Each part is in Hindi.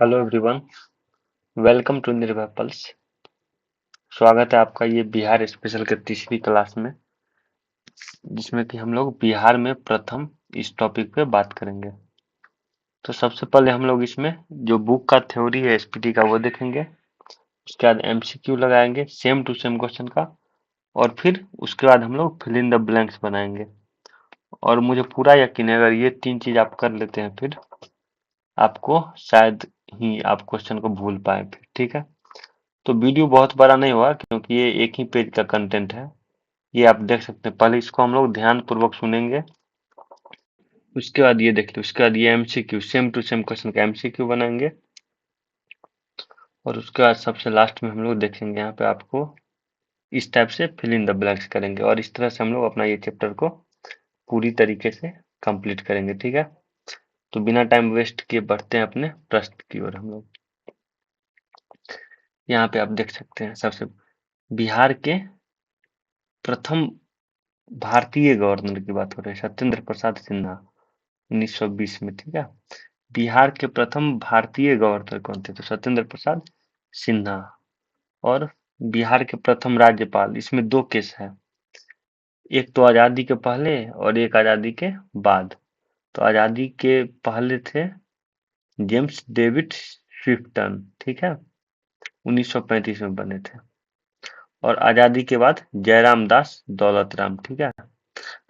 हेलो एवरीवन, वेलकम टू निर्भय पल्स। स्वागत है आपका ये बिहार स्पेशल के तीसरी क्लास में, जिसमें कि हम लोग बिहार में प्रथम इस टॉपिक पे बात करेंगे। तो सबसे पहले हम लोग इसमें जो बुक का थ्योरी है एसपीटी का वो देखेंगे। उसके बाद एमसीक्यू लगाएंगे सेम टू सेम क्वेश्चन का, और फिर उसके बाद हम लोग फिल इन द ब्लैंक्स बनाएंगे। और मुझे पूरा यकीन है अगर ये तीन चीज आप कर लेते हैं फिर आपको शायद ही आप क्वेश्चन को भूल पाए फिर। ठीक है, तो वीडियो बहुत बड़ा नहीं हुआ क्योंकि ये एक ही पेज का कंटेंट है। ये आप देख सकते हैं, पहले इसको हम लोग ध्यान पूर्वक सुनेंगे। उसके बाद ये देख लीजिए, उसके बाद ये MCQ same to same question का एमसीक्यू बनाएंगे। और उसके बाद सबसे लास्ट में हम लोग देखेंगे, यहाँ पे आपको इस टाइप से फिल इन द ब्लैंक्स करेंगे। और इस तरह से हम लोग अपना ये चैप्टर को पूरी तरीके से कंप्लीट करेंगे। ठीक है, तो बिना टाइम वेस्ट किए बढ़ते हैं अपने प्रश्न की ओर हम लोग। यहाँ पे आप देख सकते हैं, सबसे बिहार के प्रथम भारतीय गवर्नर की बात हो रही है, सत्येंद्र प्रसाद सिन्हा 1920 में। ठीक है, बिहार के प्रथम भारतीय गवर्नर कौन थे? तो सत्येंद्र प्रसाद सिन्हा। और बिहार के प्रथम राज्यपाल, इसमें दो केस है, एक तो आजादी के पहले और एक आजादी के बाद। तो आजादी के पहले थे जेम्स डेविड स्विफ्टन। ठीक है, 1935 में बने थे। और आजादी के बाद जयराम दास दौलत राम। ठीक है,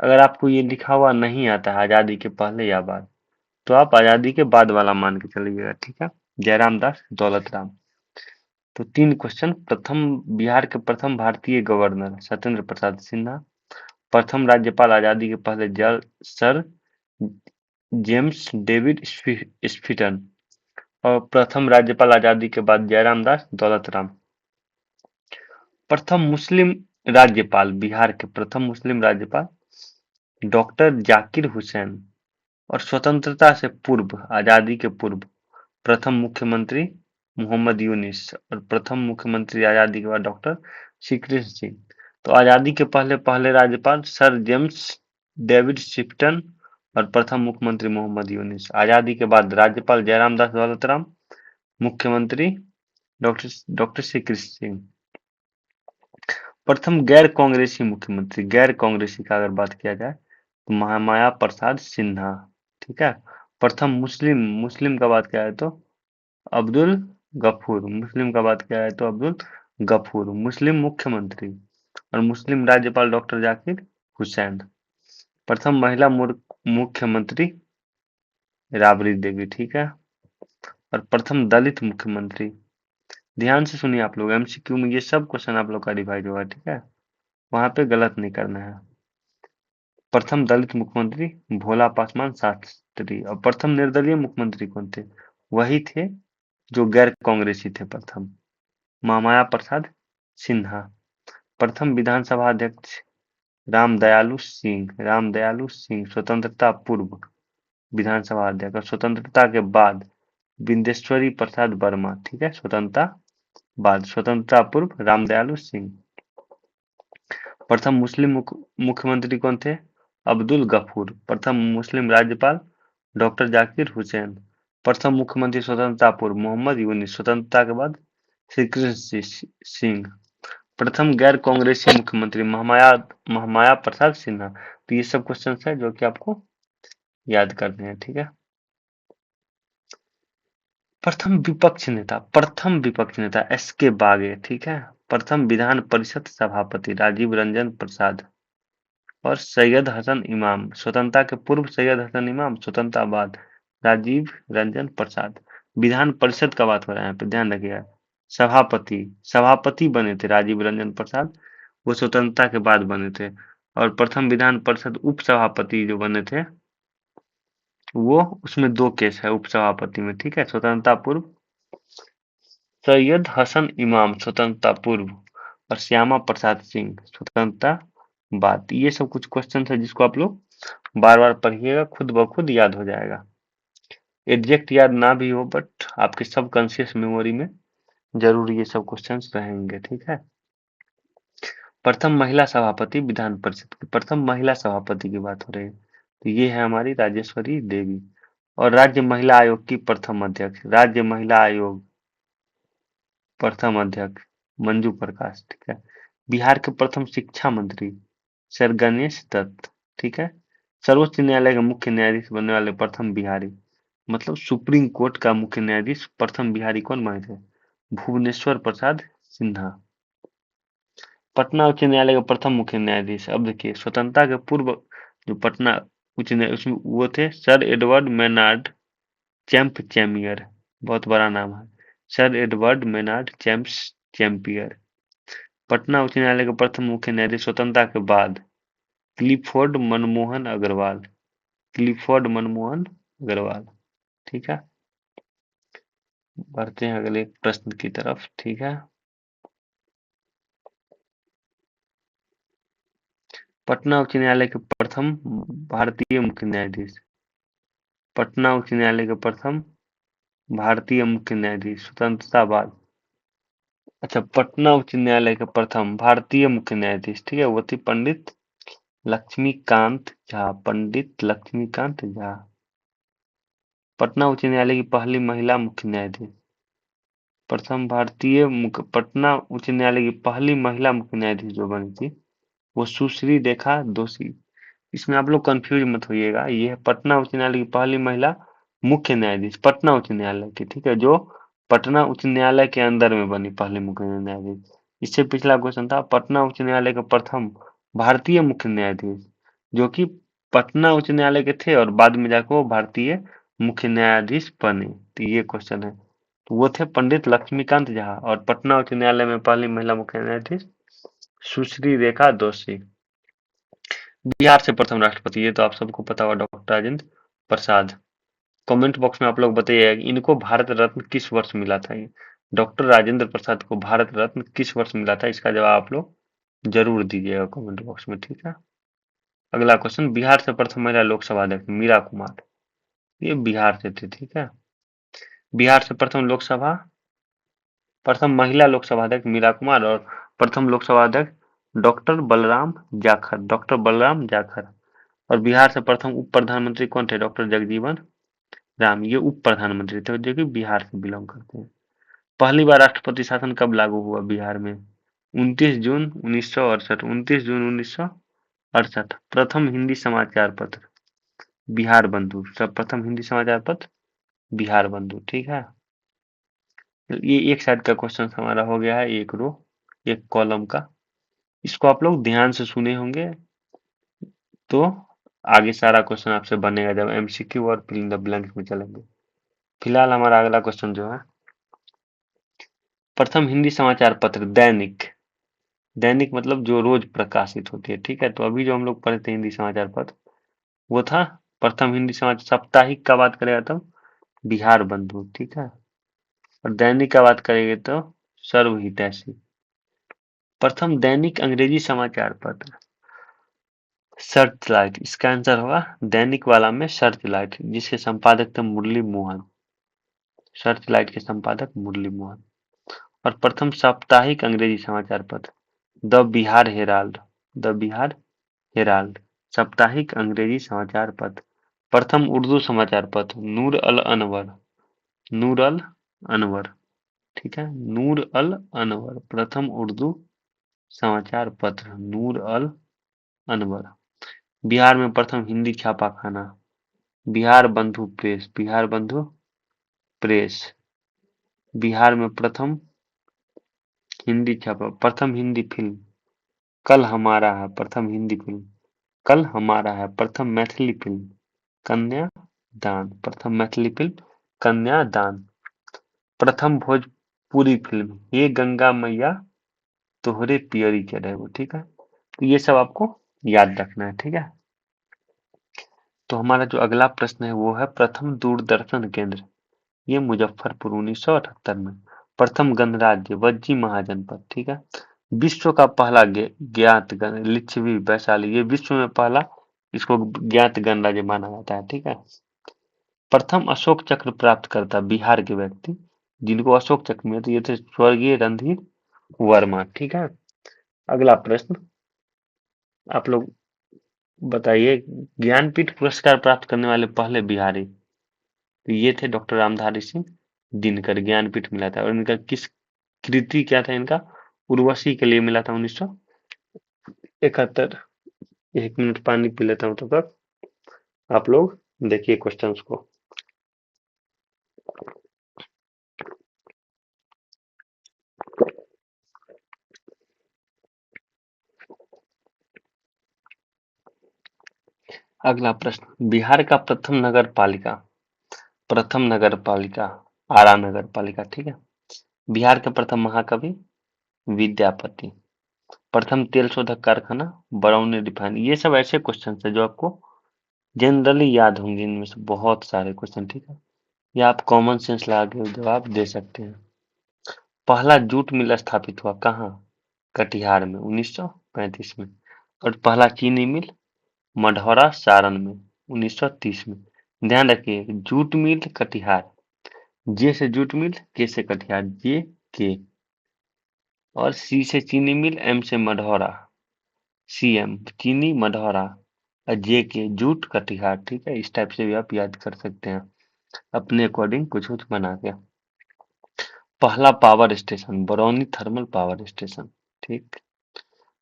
अगर आपको ये लिखा हुआ नहीं आता है आजादी के पहले या बाद, तो आप आजादी के बाद वाला मान के चलिएगा। ठीक है, जयराम दास दौलत राम। तो तीन क्वेश्चन। प्रथम बिहार के प्रथम भारतीय गवर्नर सत्येंद्र प्रसाद सिन्हा। प्रथम राज्यपाल आजादी के पहले जल सर जेम्स डेविड स्फिटन। और प्रथम राज्यपाल आजादी के बाद जयराम दास दौलत राम। प्रथम मुस्लिम राज्यपाल, बिहार के प्रथम मुस्लिम राज्यपाल डॉक्टर जाकिर हुसैन। और स्वतंत्रता से पूर्व, आजादी के पूर्व प्रथम मुख्यमंत्री मोहम्मद यूनिस। और प्रथम मुख्यमंत्री आजादी के बाद डॉक्टर श्री कृष्ण सिंह। तो आजादी के पहले पहले राज्यपाल सर जेम्स डेविड शिफ्टन। और प्रथम मुख्यमंत्री मोहम्मद यूनिस। आजादी के बाद राज्यपाल जयराम दास दौलत राम, मुख्यमंत्री डॉक्टर डॉक्टर श्री कृष्ण सिंह। प्रथम गैर कांग्रेसी मुख्यमंत्री, गैर कांग्रेसी का अगर बात किया जाए तो महामाया प्रसाद सिन्हा। ठीक है, प्रथम मुस्लिम, मुस्लिम का बात किया है तो अब्दुल गफूर। मुस्लिम का बात किया है तो अब्दुल गफूर मुस्लिम मुख्यमंत्री। और मुस्लिम राज्यपाल डॉक्टर जाकिर हुसैन। प्रथम महिला मुख्यमंत्री राबड़ी देवी। ठीक है, और प्रथम दलित मुख्यमंत्री। ध्यान से सुनिए आप लोग, एमसीक्यू में ये सब क्वेश्चन आप लोग का रिवाइज होगा। ठीक है, वहां पे गलत नहीं करना है। प्रथम दलित मुख्यमंत्री भोला पासवान शास्त्री। और प्रथम निर्दलीय मुख्यमंत्री कौन थे? वही थे जो गैर कांग्रेसी थे, प्रथम महामाया प्रसाद सिन्हा। प्रथम विधानसभा अध्यक्ष रामदयालु सिंह, रामदयालु सिंह स्वतंत्रता पूर्व विधानसभा अध्यक्ष। और स्वतंत्रता के बाद बिंदेश्वरी प्रसाद वर्मा। ठीक है, स्वतंत्रता बाद, स्वतंत्रता पूर्व रामदयालु सिंह। प्रथम मुस्लिम मुख्यमंत्री कौन थे? अब्दुल गफूर। प्रथम मुस्लिम राज्यपाल डॉक्टर जाकिर हुसैन। प्रथम मुख्यमंत्री स्वतंत्रता पूर्व मोहम्मद यूनिस। स्वतंत्रता के बाद श्री कृष्ण सिंह। प्रथम गैर कांग्रेसी मुख्यमंत्री महामाया प्रसाद सिन्हा। तो ये सब क्वेश्चन है जो कि आपको याद करने हैं। ठीक है, प्रथम विपक्ष नेता एस के बागे। ठीक है, प्रथम विधान परिषद सभापति राजीव रंजन प्रसाद। और सैयद हसन इमाम, स्वतंत्रता के पूर्व सैयद हसन इमाम, स्वतंत्रता बाद राजीव रंजन प्रसाद। विधान परिषद का बात हो रहा है यहाँ पे, ध्यान रखिएगा। सभापति, सभापति बने थे राजीव रंजन प्रसाद, वो स्वतंत्रता के बाद बने थे। और प्रथम विधान परिषद उप सभापति जो बने थे, वो उसमें दो केस है उप सभापति में। ठीक है, स्वतंत्रता पूर्व सैयद हसन इमाम स्वतंत्रता पूर्व, और श्यामा प्रसाद सिंह स्वतंत्रता बाद। ये सब कुछ क्वेश्चन है जिसको आप लोग बार बार पढ़िएगा, खुद ब खुद याद हो जाएगा। एग्जैक्ट याद ना भी हो बट आपके सबकॉन्शियस मेमोरी में जरूर ये सब क्वेश्चंस रहेंगे। ठीक है, प्रथम महिला सभापति विधान परिषद की, प्रथम महिला सभापति की बात हो रही है, तो ये है हमारी राजेश्वरी देवी। और राज्य महिला आयोग की प्रथम अध्यक्ष, राज्य महिला आयोग प्रथम अध्यक्ष मंजू प्रकाश, ठीक है। बिहार के प्रथम शिक्षा मंत्री सर गणेश दत्त, ठीक है। सर्वोच्च न्यायालय के मुख्य न्यायाधीश बनने वाले प्रथम बिहारी, मतलब सुप्रीम कोर्ट का मुख्य न्यायाधीश प्रथम बिहारी कौन बने थे? भुवनेश्वर प्रसाद सिन्हा। पटना उच्च न्यायालय के प्रथम मुख्य न्यायाधीश, अब देखिए स्वतंत्रता के पूर्व जो पटना उच्च न्यायालय उसमें वो थे sir Edward Maynard Champ Chamier, बहुत बड़ा नाम है, sir Edward Maynard Champs Chamier. Patna उच्च न्यायालय के प्रथम मुख्य न्यायाधीश स्वतंत्रता के बाद क्लिफोर्ड मनमोहन अग्रवाल, क्लिफोर्ड मनमोहन अग्रवाल, ठीक है। बढ़ते हैं अगले प्रश्न की तरफ, ठीक है। पटना उच्च न्यायालय के प्रथम भारतीय मुख्य न्यायाधीश, पटना उच्च न्यायालय के प्रथम भारतीय मुख्य न्यायाधीश स्वतंत्रता बाद, अच्छा पटना उच्च न्यायालय के प्रथम भारतीय मुख्य न्यायाधीश, ठीक है, वो थी पंडित लक्ष्मीकांत झा, पंडित लक्ष्मीकांत झा। पटना उच्च न्यायालय की पहली महिला मुख्य न्यायाधीश, प्रथम भारतीय पटना उच्च न्यायालय की पहली महिला मुख्य न्यायाधीश जो बनी थी वो सुश्री रेखा दोषी। इसमें आप लोग कंफ्यूज मत होइएगा, ये है पटना उच्च न्यायालय की पहली महिला मुख्य न्यायाधीश पटना उच्च न्यायालय की, ठीक है, जो पटना उच्च न्यायालय के अंदर में बनी पहली मुख्य न्यायाधीश। इससे पिछला क्वेश्चन था पटना उच्च न्यायालय के प्रथम भारतीय मुख्य न्यायाधीश, जो कि पटना उच्च न्यायालय के थे और बाद में जाकर वो भारतीय मुख्य न्यायाधीश बने। तो ये क्वेश्चन है, तो वो थे पंडित लक्ष्मीकांत झा और पटना उच्च न्यायालय में पहली महिला मुख्य न्यायाधीश सुश्री रेखा दोषी। बिहार से प्रथम राष्ट्रपति, ये तो आप सबको पता होगा, doctor Rajendra Prasad. Comment box में आप लोग बताइए इनको भारत रत्न किस वर्ष मिला था? ये डॉक्टर राजेंद्र प्रसाद को भारत रत्न किस वर्ष मिला था? इसका जवाब आप लोग जरूर दीजिएगा कमेंट बॉक्स में, ठीक है। अगला क्वेश्चन, बिहार से प्रथम महिला लोकसभा अध्यक्ष मीरा कुमार, ये बिहार से थे, ठीक है। बिहार से प्रथम महिला लोकसभा अध्यक्ष मीरा कुमार और प्रथम लोकसभा अध्यक्ष डॉक्टर बलराम जाखड़, डॉक्टर बलराम जाखड़। और बिहार से प्रथम उप प्रधानमंत्री कौन थे? डॉक्टर जगजीवन राम, ये उप प्रधानमंत्री थे जो कि बिहार से बिलोंग करते हैं। पहली बार राष्ट्रपति शासन कब लागू हुआ बिहार में? 29 जून 1968, 29 जून 1968। प्रथम हिंदी समाचार पत्र बिहार बंधु, सब प्रथम हिंदी समाचार पत्र बिहार बंधु, ठीक है। ये एक साइड का क्वेश्चन हमारा हो गया है, एक रो एक कॉलम का। इसको आप लोग ध्यान से सुने होंगे तो आगे सारा क्वेश्चन आपसे बनेगा जब एमसीक्यू और फिल इन द ब्लैंक्स में चलेंगे। फिलहाल हमारा अगला क्वेश्चन जो है, प्रथम हिंदी समाचार पत्र दैनिक, दैनिक मतलब जो रोज प्रकाशित होती है, ठीक है। तो अभी जो हम लोग पढ़े थे हिंदी समाचार पत्र वो था प्रथम हिंदी समाचार, साप्ताहिक का बात करेगा तो बिहार बंधु, ठीक है। और दैनिक का बात करेंगे तो सर्वहितैषी। प्रथम दैनिक अंग्रेजी समाचार पत्र सर्च लाइट, इसका आंसर होगा दैनिक वाला में सर्च लाइट, जिसके संपादक थे मुरली मोहन, सर्च लाइट के संपादक मुरली मोहन। और प्रथम साप्ताहिक अंग्रेजी समाचार पत्र the Bihar Herald, the Bihar Herald साप्ताहिक अंग्रेजी समाचार पत्र। प्रथम उर्दू समाचार पत्र नूर अल अनवर, नूर अल अनवर, ठीक है, नूर अल अनवर प्रथम उर्दू समाचार पत्र नूर अल अनवर। बिहार में प्रथम हिंदी छापाखाना बिहार बंधु प्रेस, बिहार बंधु प्रेस। बिहार में प्रथम हिंदी छापा, प्रथम हिंदी फिल्म कल हमारा है, प्रथम हिंदी फिल्म कल हमारा है। प्रथम मैथिली फिल्म कन्यादान, प्रथम मैथिली फिल्म कन्यादान। प्रथम भोजपुरी फिल्म ये गंगा मैया तोहरे पियरी चढ़ेगो, ठीक है। तो ये सब आपको याद रखना है, ठीक है। तो हमारा जो अगला प्रश्न है वो है प्रथम दूरदर्शन केंद्र, ये मुजफ्फरपुर 1978 में। प्रथम गणराज्य वज्जी महाजनपद, ठीक है। विश्व का पहला ज्ञात लिच्छवी वैशाली, ये विश्व में पहला इसको ज्ञात गणराज्य माना जाता है, ठीक है। प्रथम अशोक चक्र प्राप्त करता बिहार के व्यक्ति जिनको अशोक चक्र मिले तो ये थे स्वर्गीय रणधीर वर्मा, ठीक है। अगला प्रश्न आप लोग बताइए, ज्ञानपीठ पुरस्कार प्राप्त करने वाले पहले बिहारी तो ये थे डॉक्टर रामधारी सिंह दिनकर, ज्ञानपीठ मिला था। और इनका किस कृति क्या था इनका? उर्वशी के लिए मिला था 1971। 1 मिनट पानी पी लेता हूँ, तब तक आप लोग देखिए क्वेश्चंस को। अगला प्रश्न, बिहार का प्रथम नगर पालिका आरा नगर पालिका, ठीक है। बिहार के प्रथम महाकवि विद्यापति। प्रथम तेल शोधक कारखाना बरौनी रिफाइन। ये सब ऐसे क्वेश्चन है जो आपको जनरली याद होंगे, इनमें से बहुत सारे क्वेश्चन, ठीक है। या आप कॉमन सेंस लगा के जवाब दे सकते हैं। पहला जूट मिल स्थापित हुआ कहाँ? कटिहार में 1935 में। और पहला चीनी मिल मढ़ौरा सारण में 1930 में। ध्यान रखिए, जूट मिल कटिहार, जे से जूट मिल, के से कटिहार, जे के, और सी से चीनी मिल, एम से मढ़ौरा, सीएम चीनी मढ़ौरा, और जे के जूट कटिहार, ठीक है। इस टाइप से भी आप याद कर सकते हैं अपने अकॉर्डिंग कुछ कुछ बना के। पहला power station Barauni thermal power station, ठीक।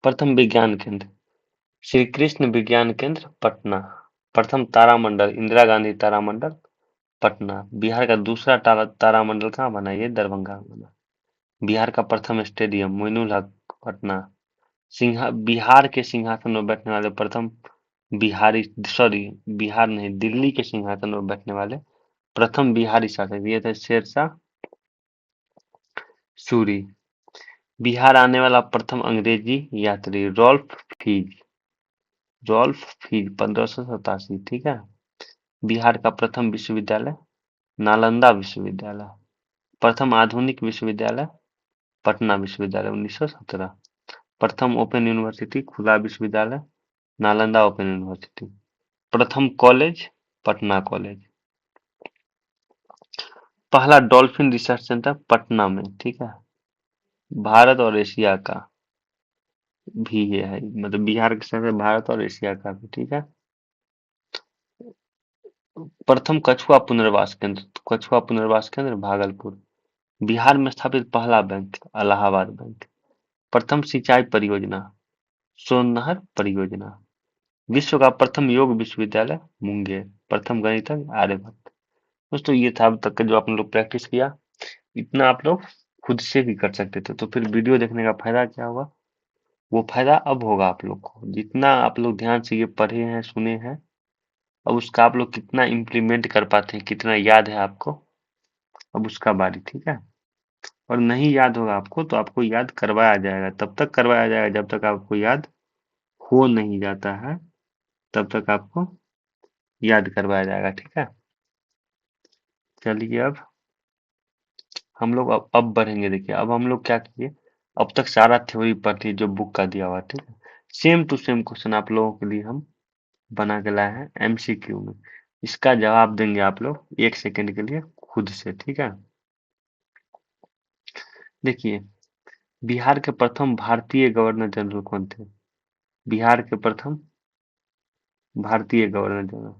प्रथम विज्ञान केंद्र श्री कृष्ण विज्ञान केंद्र पटना। प्रथम तारामंडल इंदिरा गांधी तारामंडल पटना। बिहार का दूसरा तारामंडल कहाँ बना? ये दरभंगा में बना। बिहार का प्रथम स्टेडियम मोइनुल हक पटना। बिहार के सिंहासन में बैठने वाले प्रथम बिहारी, सॉरी बिहार नहीं, दिल्ली के सिंहासन में बैठने वाले प्रथम बिहारी शासक ये थे शेरशाह सूरी। बिहार आने वाला प्रथम अंग्रेजी यात्री रॉल्फ फीज, 1587, ठीक है। बिहार का प्रथम विश्वविद्यालय नालंदा विश्वविद्यालय। प्रथम आधुनिक विश्वविद्यालय पटना विश्वविद्यालय 1917। प्रथम ओपन यूनिवर्सिटी खुला विश्वविद्यालय नालंदा ओपन यूनिवर्सिटी। प्रथम कॉलेज पटना कॉलेज। पहला डॉल्फिन रिसर्च सेंटर पटना में, ठीक है। भारत और एशिया का भी ये है, मतलब बिहार के साथ भारत और एशिया का भी, ठीक है। प्रथम कछुआ पुनर्वास केंद्र भागलपुर। बिहार में स्थापित पहला बैंक इलाहाबाद बैंक। प्रथम सिंचाई परियोजना सोन नहर परियोजना। विश्व का प्रथम योग विश्वविद्यालय मुंगेर। प्रथम गणितज्ञ आर्यभट्ट। दोस्तों ये था अब तक का जो आपने लोग प्रैक्टिस किया, इतना आप लोग खुद से भी कर सकते थे। तो फिर वीडियो देखने का फायदा क्या हुआ? वो फायदा अब होगा आप लोग को। जितना आप लोग ध्यान से ये पढ़े हैं, सुने हैं, अब उसका आप लोग कितना इम्प्लीमेंट कर पाते हैं, कितना याद है आपको, अब उसका बारी, ठीक है। और नहीं याद होगा आपको तो आपको याद करवाया जाएगा, तब तक करवाया जाएगा जब तक आपको याद हो नहीं जाता है, तब तक आपको याद करवाया जाएगा, ठीक है। चलिए अब हम लोग अब बढ़ेंगे। देखिए अब हम लोग क्या किए, अब तक सारा थ्योरी पढ़ लिए जो बुक का दिया हुआ, ठीक है। सेम टू सेम क्वेश्चन आप लोगों के लिए हम बना के लाए हैं एमसीक्यू में। इसका जवाब देंगे आप लोग 1 सेकंड के लिए खुद से, ठीक है। देखिए बिहार के प्रथम भारतीय गवर्नर जनरल कौन थे? बिहार के प्रथम भारतीय गवर्नर जनरल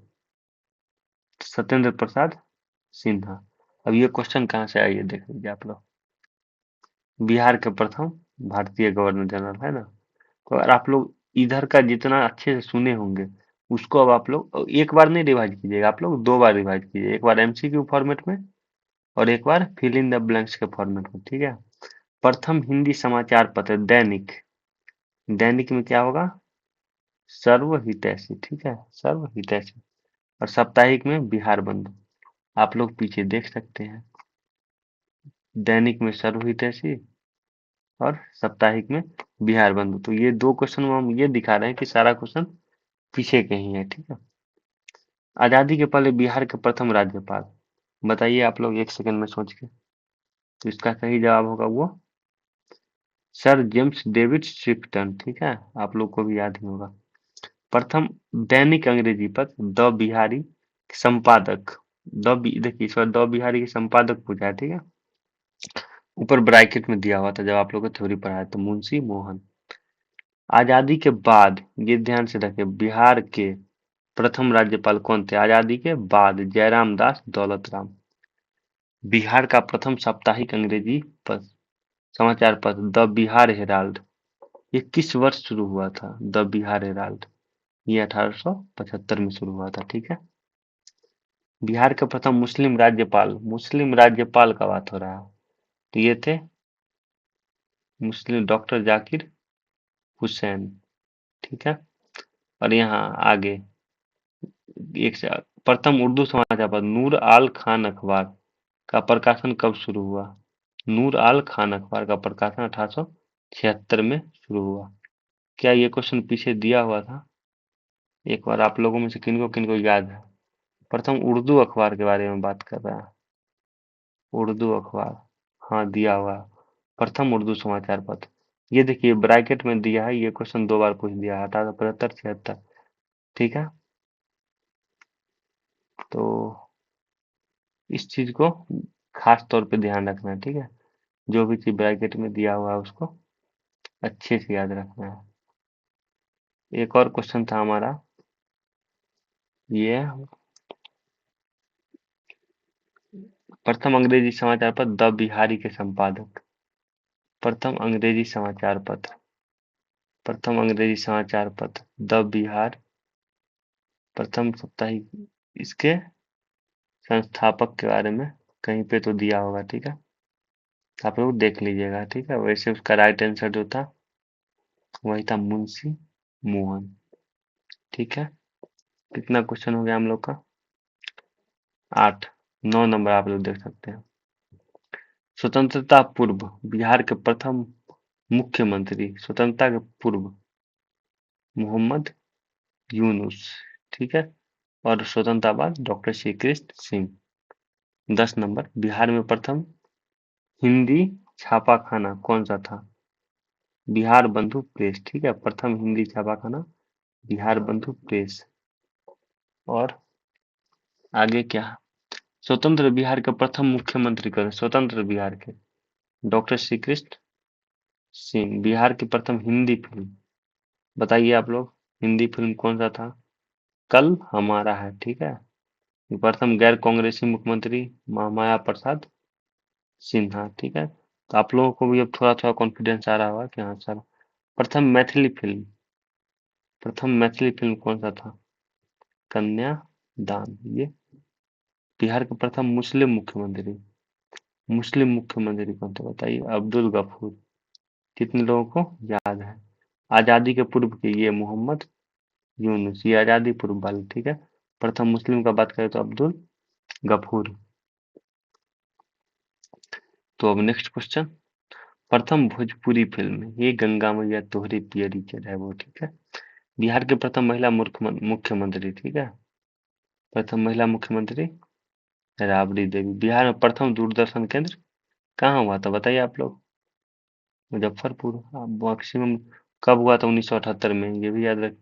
सत्येंद्र प्रसाद सिन्हा। अब ये क्वेश्चन कहाँ से आइए देख लीजिए आप लोग। बिहार के प्रथम भारतीय गवर्नर जनरल है ना। तो अगर आप लोग इधर का जितना अच्छे से सुने होंगे उसको अब आप लोग एक बार नहीं रिवाइज कीजिएगा, आप लोग 2 बार रिवाइज कीजिए। एक बार एमसीक्यू फॉर्मेट में और एक बार फिल इन द ब्लैंक्स के फॉर्मेट में, ठीक है। प्रथम हिंदी समाचार पत्र दैनिक, दैनिक में क्या होगा? सर्वहितैषी, ठीक है, सर्वहितैषी। और साप्ताहिक में बिहार बंधु। आप लोग पीछे देख सकते हैं, दैनिक में सर्वहितैषी और साप्ताहिक में बिहार बंधु। तो ये 2 क्वेश्चन में हम ये दिखा रहे हैं कि सारा क्वेश्चन पीछे के ही है, ठीक है। आजादी के पहले बिहार के प्रथम राज्यपाल बताइए आप लोग 1 सेकंड में सोच के। तो इसका सही जवाब होगा वो सर जेम्स डेविड स्विफ्टन, ठीक है। आप लोग को भी याद ही होगा। प्रथम दैनिक अंग्रेजी पत्र द बिहारी संपादक, देखिए इस बार द बिहारी के संपादक पूछा है, ठीक है। ऊपर ब्रैकेट में दिया हुआ था जब आप लोग को थ्योरी पढ़ाया तो मुंशी मोहन। आजादी के बाद ये ध्यान से रखें, बिहार के प्रथम राज्यपाल कौन थे आजादी के बाद? जयराम दास, दौलत राम। बिहार का प्रथम साप्ताहिक अंग्रेजी समाचार पत्र द बिहार हेराल्ड ये किस वर्ष शुरू हुआ था? द बिहार हेराल्ड ये 1875 में शुरू हुआ था। ठीक है। बिहार के प्रथम मुस्लिम राज्यपाल का बात हो रहा है, तो ये थे मुस्लिम डॉक्टर जाकिर हुसैन। ठीक है। और यहाँ आगे एक से प्रथम उर्दू समाचार पत्र नूर आल खान अखबार का प्रकाशन कब शुरू हुआ? नूर आल खान अखबार का प्रकाशन 1876 में शुरू हुआ। क्या ये क्वेश्चन पीछे दिया हुआ था? एक बार आप लोगों में से किनको याद है? प्रथम उर्दू अखबार के बारे में बात कर रहा है। उर्दू अखबार, हाँ दिया हुआ है। प्रथम उर्दू समाचार पत्र, ये देखिए ब्रैकेट में दिया है, ये क्वेश्चन 2 बार पूछ दिया है 1875 76। ठीक है। तो इस चीज को खास तौर पे ध्यान रखना है। ठीक है। जो भी चीज ब्रैकेट में दिया हुआ है उसको अच्छे से याद रखना है। एक और क्वेश्चन था हमारा ये प्रथम अंग्रेजी समाचार पत्र द बिहारी के संपादक। प्रथम अंग्रेजी समाचार पत्र द बिहार प्रथम साप्ताहिक, इसके संस्थापक के बारे में कहीं पे तो दिया होगा। ठीक है। आप लोग देख लीजिएगा। ठीक है। वैसे उसका राइट आंसर जो था वही था मुंशी मोहन। ठीक है। कितना क्वेश्चन हो गया हम लोग का? 8। 9 नंबर आप लोग देख सकते हैं। स्वतंत्रता पूर्व बिहार के प्रथम मुख्यमंत्री स्वतंत्रता के पूर्व मोहम्मद यूनुस। ठीक है। और स्वतंत्रता बाद डॉक्टर श्री कृष्ण सिंह। 10 नंबर बिहार में प्रथम हिंदी छापाखाना कौन सा था? बिहार बंधु प्रेस। ठीक है। प्रथम हिंदी छापाखाना बिहार बंधु प्रेस। और आगे क्या? स्वतंत्र बिहार के प्रथम मुख्यमंत्री कौन? स्वतंत्र बिहार के डॉक्टर श्री कृष्ण सिंह। बिहार की प्रथम हिंदी फिल्म बताइए आप लोग, हिंदी फिल्म कौन सा था? कल हमारा है। ठीक है। प्रथम गैर कांग्रेसी मुख्यमंत्री महामाया प्रसाद सिन्हा। ठीक है। तो आप लोगों को भी अब थोड़ा थोड़ा कॉन्फिडेंस आ रहा होगा कि हाँ सर प्रथम मैथिली फिल्म कौन सा था? कन्यादान। ये बिहार के प्रथम मुस्लिम मुख्यमंत्री कौन थे बताइए? अब्दुल गफूर। कितने लोगों को याद है? आजादी के पूर्व के ये मोहम्मद यूनुस, ये आजादी पूर्व वाले। ठीक है। प्रथम मुस्लिम का बात करें तो अब्दुल गफूर। तो अब नेक्स्ट क्वेश्चन, प्रथम भोजपुरी फिल्म ये गंगा मैया तोहरी पियरी के है वो। ठीक है। बिहार के प्रथम महिला मुख्यमंत्री। ठीक है। प्रथम महिला मुख्यमंत्री राबड़ी देवी। बिहार में प्रथम दूरदर्शन केंद्र कहाँ हुआ था बताइए आप लोग? मुजफ्फरपुर। मैक्सिमम कब हुआ था? 1978 में, ये भी याद रख।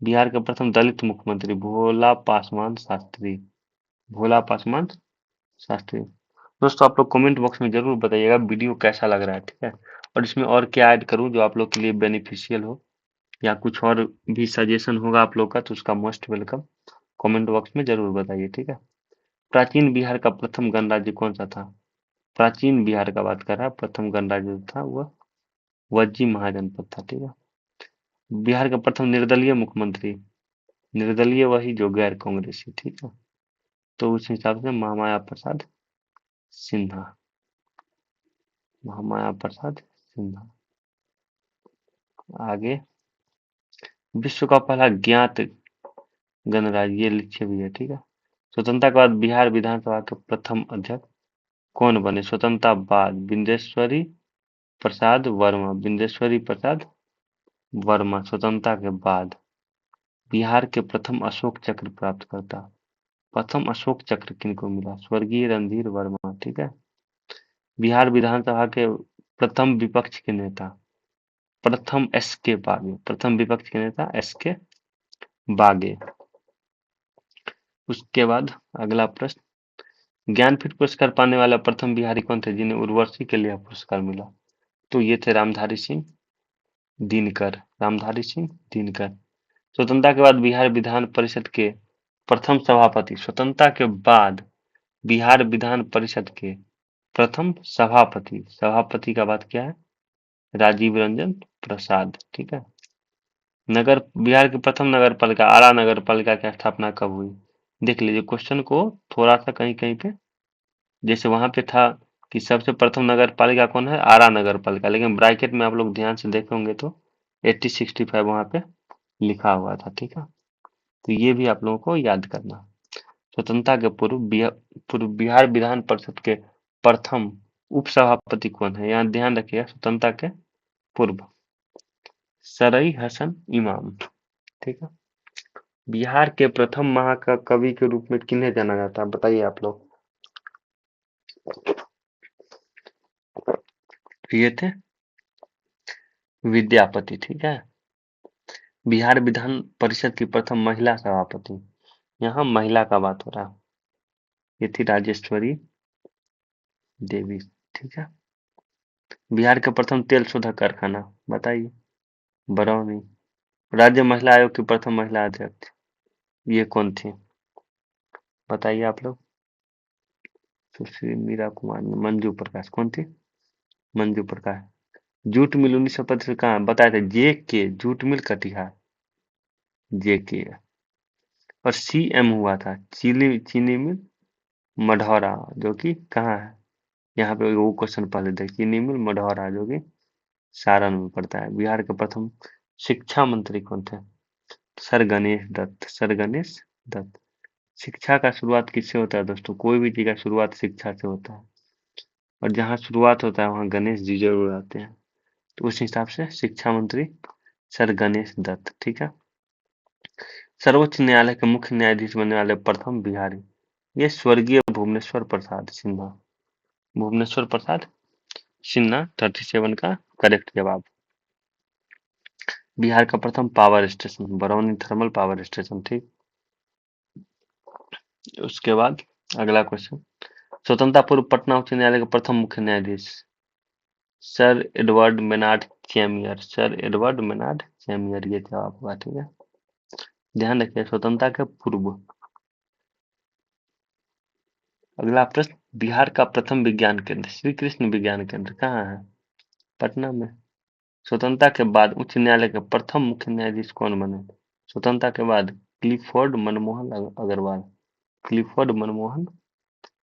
बिहार के प्रथम दलित मुख्यमंत्री भोला पासवान शास्त्री। दोस्तों आप लोग कमेंट बॉक्स में जरूर बताइएगा वीडियो कैसा लग रहा है। ठीक है। और इसमें और क्या ऐड करूं जो आप लोग के लिए बेनिफिशियल हो, या कुछ और भी सजेशन होगा आप लोग का तो उसका मोस्ट वेलकम कमेंट बॉक्स में जरूर बताइए। ठीक है। प्राचीन बिहार का प्रथम गणराज्य कौन सा था? प्राचीन बिहार का बात कर रहा है, प्रथम गणराज्य जो था वह वज्जी महाजनपद था। ठीक है। बिहार का प्रथम निर्दलीय मुख्यमंत्री, निर्दलीय वही जो गैर कांग्रेसी। ठीक है। तो उस हिसाब से महामाया प्रसाद सिन्हा। महामाया प्रसाद सिन्हा। आगे, विश्व का पहला ज्ञात गणराज्य ये लिखे भी है। ठीक है। स्वतंत्रता के बाद बिहार विधानसभा के प्रथम अध्यक्ष कौन बने? स्वतंत्रता बाद बिंदेश्वरी प्रसाद वर्मा स्वतंत्रता के बाद बिहार के प्रथम अशोक चक्र प्राप्त करता। प्रथम अशोक चक्र किनको मिला? स्वर्गीय रणधीर वर्मा। ठीक है। बिहार विधानसभा के प्रथम विपक्ष के नेता प्रथम विपक्ष के नेता एस के बागे। उसके बाद अगला प्रश्न, ज्ञानपीठ पुरस्कार पाने वाला प्रथम बिहारी कौन थे जिन्हें उर्वशी के लिए पुरस्कार मिला? तो ये थे रामधारी सिंह दिनकर। स्वतंत्रता के बाद बिहार विधान परिषद के प्रथम सभापति। स्वतंत्रता के बाद बिहार विधान परिषद के प्रथम सभापति। सभापति का बात क्या है? राजीव रंजन प्रसाद। ठीक है। नगर बिहार की प्रथम नगर पालिका आरा नगर पालिका की स्थापना कब हुई? देख लीजिए क्वेश्चन को थोड़ा सा कहीं कहीं पे, जैसे वहां पे था कि सबसे प्रथम नगर पालिका कौन है? आरा नगर पालिका, लेकिन ब्रैकेट में आप लोग ध्यान से देखे होंगे तो 8065 वहां पे लिखा हुआ था। ठीक है, तो ये भी आप लोगों को याद करना। स्वतंत्रता के पूर्व बिहार विधान परिषद के प्रथम उपसभापति कौन है? यहाँ ध्यान रखिएगा, स्वतंत्रता के पूर्व सरई हसन इमाम। ठीक है। बिहार के प्रथम महाकवि के रूप में किन्हें जाना जाता है? बताइए आप लोग। ये थे विद्यापति। ठीक है। बिहार विधान परिषद की प्रथम महिला सभापति, यहाँ महिला का बात हो रहा, ये थी राजेश्वरी देवी। ठीक है। बिहार का प्रथम तेल शोधक कारखाना बताइए। बरौनी। राज्य महिला आयोग की प्रथम महिला अध्यक्ष ये कौन थी? बताइए आप लोग। सुश्री मीरा कुमार। मंजू प्रकाश। कौन थी? मंजू प्रकाश। जूट मिल 1925 में कहाँ बताए थे? जे के जूट मिल कटिहार, जे के। और सीएम हुआ था चीनी मिल मढ़ौरा, जो कि कहाँ है? यहाँ पे वो क्वेश्चन पहले देख, चीनी मिल मढ़ौरा जो कि सारण में पड़ता है। बिहार के प्रथम शिक्षा मंत्री कौन थे? सर गणेश दत्त। सर गणेश दत्त। शिक्षा का शुरुआत किससे होता है दोस्तों? कोई भी चीज का शुरुआत शिक्षा से होता है, और जहाँ शुरुआत होता है वहाँ गणेश जी जरूर आते हैं, तो उस हिसाब से शिक्षा मंत्री सर गणेश दत्त। ठीक है। सर्वोच्च न्यायालय के मुख्य न्यायाधीश बनने वाले प्रथम बिहारी, ये स्वर्गीय भुवनेश्वर प्रसाद सिन्हा। भुवनेश्वर प्रसाद सिन्हा 37 का करेक्ट जवाब। बिहार का प्रथम power station Barauni thermal power station. ठीक। उसके बाद अगला क्वेश्चन, स्वतंत्रता पूर्व पटना उच्च न्यायालय के प्रथम मुख्य न्यायाधीश sir Edward Maynard Chamier. Sir Edward Maynard Chamier ये जवाब होगा। ठीक है। ध्यान रखिए स्वतंत्रता के पूर्व। अगला प्रश्न, बिहार का प्रथम विज्ञान केंद्र श्री कृष्ण विज्ञान केंद्र कहाँ है? पटना में। स्वतंत्रता के बाद उच्च न्यायालय के प्रथम मुख्य न्यायाधीश कौन बने? स्वतंत्रता के बाद क्लिफोर्ड मनमोहन अग्रवाल। क्लिफोर्ड मनमोहन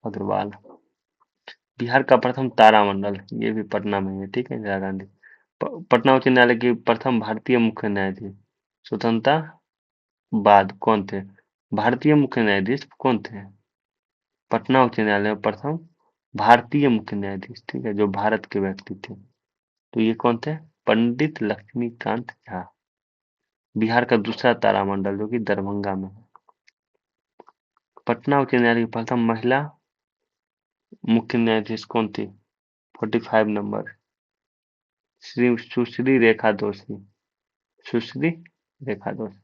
अग्रवाल। बिहार का प्रथम तारामंडल ये भी पटना में है। ठीक है। इंदिरा गांधी। पटना उच्च न्यायालय के प्रथम भारतीय मुख्य न्यायाधीश स्वतंत्रता बाद कौन थे? भारतीय मुख्य न्यायाधीश कौन थे? पटना उच्च न्यायालय में प्रथम भारतीय मुख्य न्यायाधीश, ठीक है, जो भारत के व्यक्ति थे, तो ये कौन थे? पंडित लक्ष्मीकांत झा। बिहार का दूसरा तारामंडल जो कि दरभंगा में है। पटना उच्च न्यायालय की प्रथम महिला मुख्य न्यायाधीश कौन थी? 45 नंबर श्री सुश्री रेखा दोषी। सुश्री रेखा दोषी।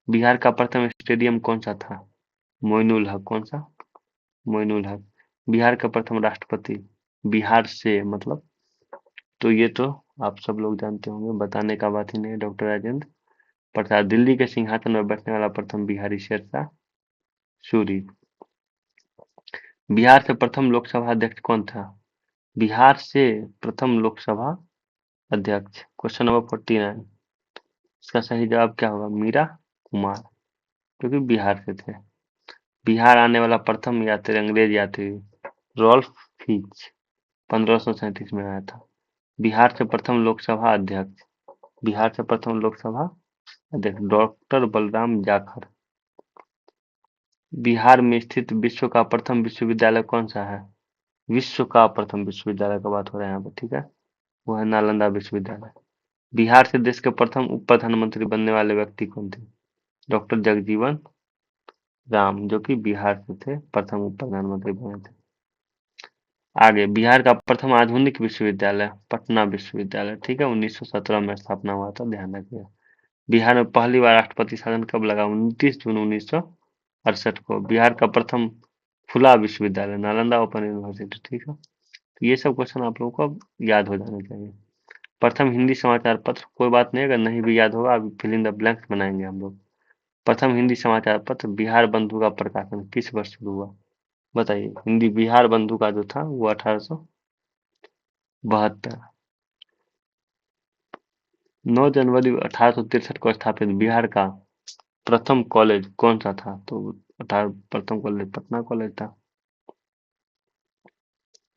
बिहार का प्रथम स्टेडियम कौन सा था? मोइनुल हक। कौन सा? मोइनुल हक। बिहार का प्रथम राष्ट्रपति बिहार से मतलब, तो ये तो आप सब लोग जानते होंगे, बताने का बात ही नहीं, डॉक्टर राजेंद्र प्रसाद। दिल्ली के सिंहासन पर बैठने वाला प्रथम बिहारी शेरशाह सूरी। बिहार से प्रथम लोकसभा अध्यक्ष कौन था? बिहार से प्रथम लोकसभा अध्यक्ष क्वेश्चन नंबर 49, इसका सही जवाब क्या होगा? मीरा कुमार, क्योंकि बिहार से थे। बिहार आने वाला प्रथम यात्री अंग्रेज यात्री रॉल्फ फिच 1537 में आया था। बिहार से प्रथम लोकसभा अध्यक्ष, बिहार से प्रथम लोकसभा अध्यक्ष डॉक्टर बलराम जाखड़। बिहार में स्थित विश्व का प्रथम विश्वविद्यालय कौन सा है? विश्व का प्रथम विश्वविद्यालय का बात हो रहा है यहाँ पे। ठीक है। वो है नालंदा विश्वविद्यालय। बिहार से देश के प्रथम उप प्रधानमंत्री बनने वाले व्यक्ति कौन थे? डॉक्टर जगजीवन राम, जो कि बिहार से थे, प्रथम उप प्रधानमंत्री बने थे। आगे, बिहार का प्रथम आधुनिक विश्वविद्यालय पटना विश्वविद्यालय। ठीक है। 1917 में स्थापना हुआ था, ध्यान रखिए। बिहार में पहली बार राष्ट्रपति शासन कब लगा? 29 जून 1968 को। बिहार का प्रथम खुला विश्वविद्यालय नालंदा ओपन यूनिवर्सिटी। ठीक है। तो ये सब क्वेश्चन आप लोगों को याद हो जाने चाहिए। प्रथम हिंदी समाचार पत्र, कोई बात नहीं, अगर नहीं भी याद होगा अभी फिल इन द ब्लैंक्स बनाएंगे हम लोग। प्रथम हिंदी समाचार पत्र बिहार बंधु का प्रकाशन किस वर्ष शुरू हुआ? बताइए। हिंदी बिहार बंधु का जो था वो 1872। 9 जनवरी 1863 को स्थापित बिहार का प्रथम कॉलेज कौन सा था? तो प्रथम कॉलेज पटना कॉलेज था।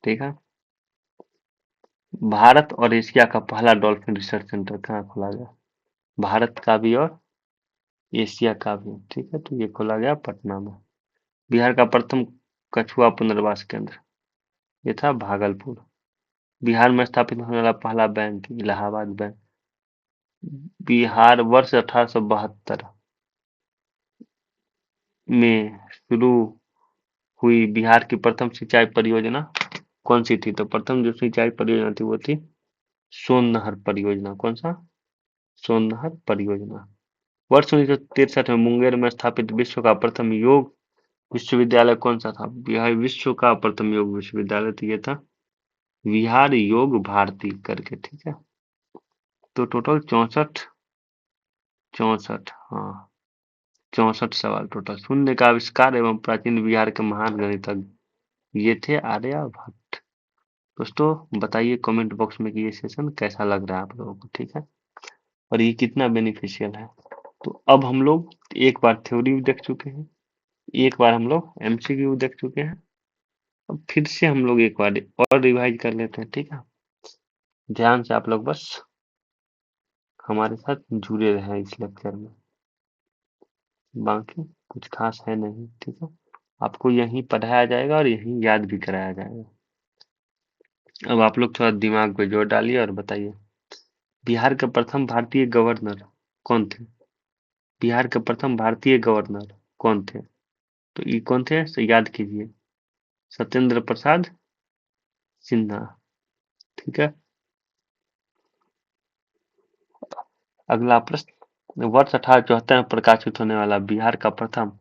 ठीक है। भारत और एशिया का पहला डॉल्फिन रिसर्च सेंटर कहाँ खोला गया? भारत का भी और एशिया का भी। ठीक है, तो ये खोला गया पटना में। बिहार का प्रथम कछुआ पुनर्वास केंद्र ये था भागलपुर। बिहार में स्थापित होने वाला पहला बैंक इलाहाबाद बैंक। बिहार वर्ष 1872 में शुरू हुई बिहार की प्रथम सिंचाई परियोजना कौन सी थी? तो प्रथम जो सिंचाई परियोजना थी वो थी सोन नहर परियोजना। कौन सा? सोन नहर परियोजना। वर्ष 1963 में मुंगेर में स्थापित विश्व का प्रथम योग विश्वविद्यालय कौन सा था? बिहार विश्व का प्रथम योग विश्वविद्यालय तो ये था बिहार योग भारती करके। ठीक है, तो टोटल 64 हाँ 64 सवाल टोटल। शून्य का आविष्कार एवं प्राचीन बिहार के महान गणितज्ञ ये थे आर्यभट्ट। दोस्तों बताइए कमेंट बॉक्स में कि ये सेशन कैसा लग रहा है आप लोगों को। ठीक है, और ये कितना बेनिफिशियल है। तो अब हम लोग एक बार थ्योरी देख चुके हैं, एक बार हम लोग एमसीक्यू देख चुके हैं। अब फिर से हम लोग एक बार और रिवाइज कर लेते हैं। ठीक है, ध्यान से आप लोग बस हमारे साथ जुड़े रहे इस लेक्चर में, बाकी कुछ खास है नहीं। ठीक है, आपको यहीं पढ़ाया जाएगा और यहीं याद भी कराया जाएगा। अब आप लोग थोड़ा दिमाग पे जोर डालिए और बताइए बिहार के प्रथम भारतीय गवर्नर कौन थे? बिहार के प्रथम भारतीय गवर्नर कौन थे? तो ये कौन थे तो याद कीजिए, सत्येंद्र प्रसाद सिन्हा। ठीक है, अगला प्रश्न, वर्ष 1874 में प्रकाशित होने वाला बिहार का प्रथम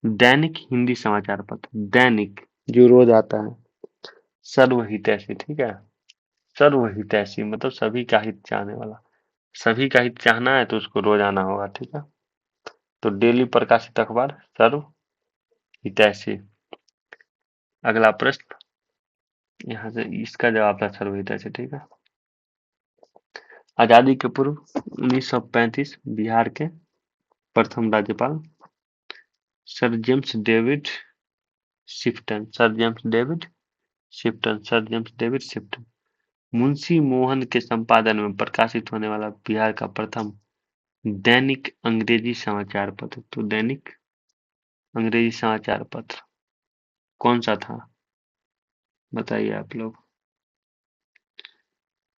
दैनिक हिंदी समाचार पत्र, दैनिक जो रोज आता है, सर्वहितैषी। ठीक है, सर्वहितैषी मतलब सभी का हित चाहने वाला। सभी का हित चाहना है तो उसको रोज आना होगा। ठीक है, तो डेली प्रकाशित अखबार सर्वहितैषी। अगला प्रश्न, यहाँ से इसका जवाब था सर्वहितैषी। ठीक है, आजादी के पूर्व 1935 बिहार के प्रथम राज्यपाल sir James David Sifton. Sir James David Sifton. Sir James David Sifton. Munshi Mohan के संपादन में प्रकाशित होने वाला बिहार का प्रथम दैनिक अंग्रेजी समाचार पत्र, तो दैनिक अंग्रेजी समाचार पत्र कौन सा था? बताइए आप लोग।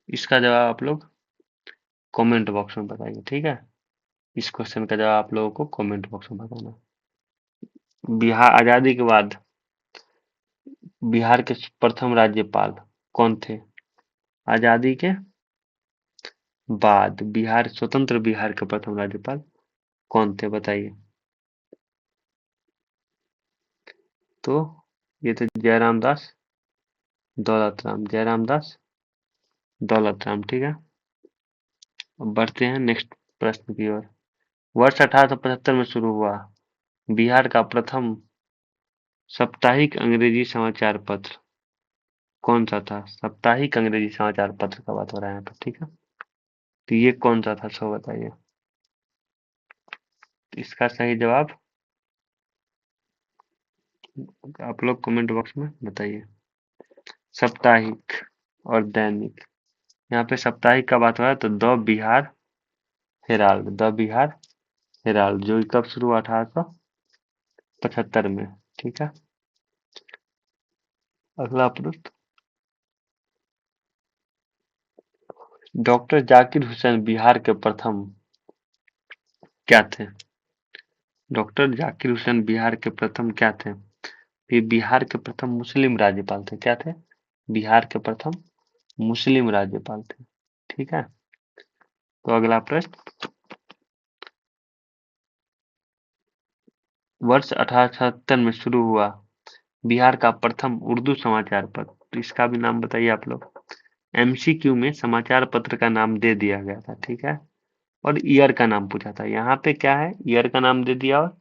इसका जवाब आप लोग कमेंट बॉक्स में बताइए। ठीक है, इस क्वेश्चन का जवाब आप लोगों को कमेंट बॉक्स में बताना। बिहार आजादी के बाद बिहार के प्रथम राज्यपाल कौन थे? आजादी के बाद बिहार स्वतंत्र बिहार के प्रथम राज्यपाल कौन थे? बताइए। तो ये थे जयराम दास दौलत राम। जयराम दास दौलत राम। ठीक है, अब बढ़ते हैं नेक्स्ट प्रश्न की ओर। वर्ष 1875 में शुरू हुआ बिहार का प्रथम साप्ताहिक अंग्रेजी समाचार पत्र कौन सा था? साप्ताहिक अंग्रेजी समाचार पत्र का बात हो रहा है यहाँ पर। ठीक है, तो ये कौन सा था सो बताइए। इसका सही जवाब आप लोग कमेंट बॉक्स में बताइए। साप्ताहिक और दैनिक, यहाँ पे साप्ताहिक का बात हो रहा है तो the Bihar Herald. The Bihar Herald जो कब शुरू हुआ? 1875 में। ठीक है, अगला प्रश्न, डॉक्टर जाकिर हुसैन बिहार के प्रथम क्या थे? डॉक्टर जाकिर हुसैन बिहार के प्रथम क्या थे? ये बिहार के प्रथम मुस्लिम राज्यपाल थे। क्या थे? बिहार के प्रथम मुस्लिम राज्यपाल थे। ठीक है, तो अगला प्रश्न, वर्ष 1876 में शुरू हुआ बिहार का प्रथम उर्दू समाचार पत्र, तो इसका भी नाम बताइए आप लोग। एमसीक्यू में समाचार पत्र का नाम दे दिया गया था। ठीक है, और ईयर का नाम पूछा था। यहाँ पे क्या है, ईयर का नाम दे दिया और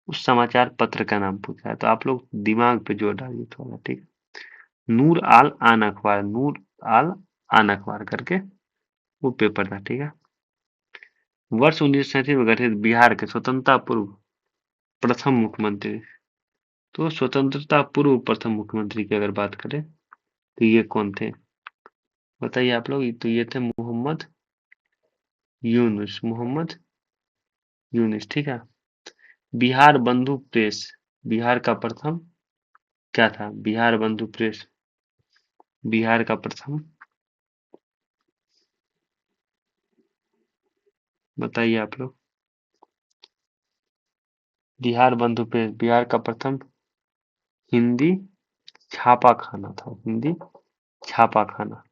उस समाचार पत्र का नाम पूछा है, तो आप लोग दिमाग पे जोर डालिए थोड़ा, ठीक है। नूर आल आन अखबार, नूर आल आन अखबार करके वो पेपर था, ठीक है। वर्ष 1937 में गठित बिहार के स्वतंत्रता पूर्व प्रथम मुख्यमंत्री, तो स्वतंत्रता पूर्व प्रथम मुख्यमंत्री की अगर बात करें तो ये कौन थे बताइए आप लोग। तो ये थे मोहम्मद यूनुस, मोहम्मद यूनुस, ठीक है। बिहार बंधु प्रेस, बिहार का प्रथम क्या था, बिहार बंधु प्रेस, बिहार का प्रथम बताइए आप लोग। बिहार बंधु प्रेस, बिहार का प्रथम हिंदी छापा खाना था, हिंदी छापा खाना।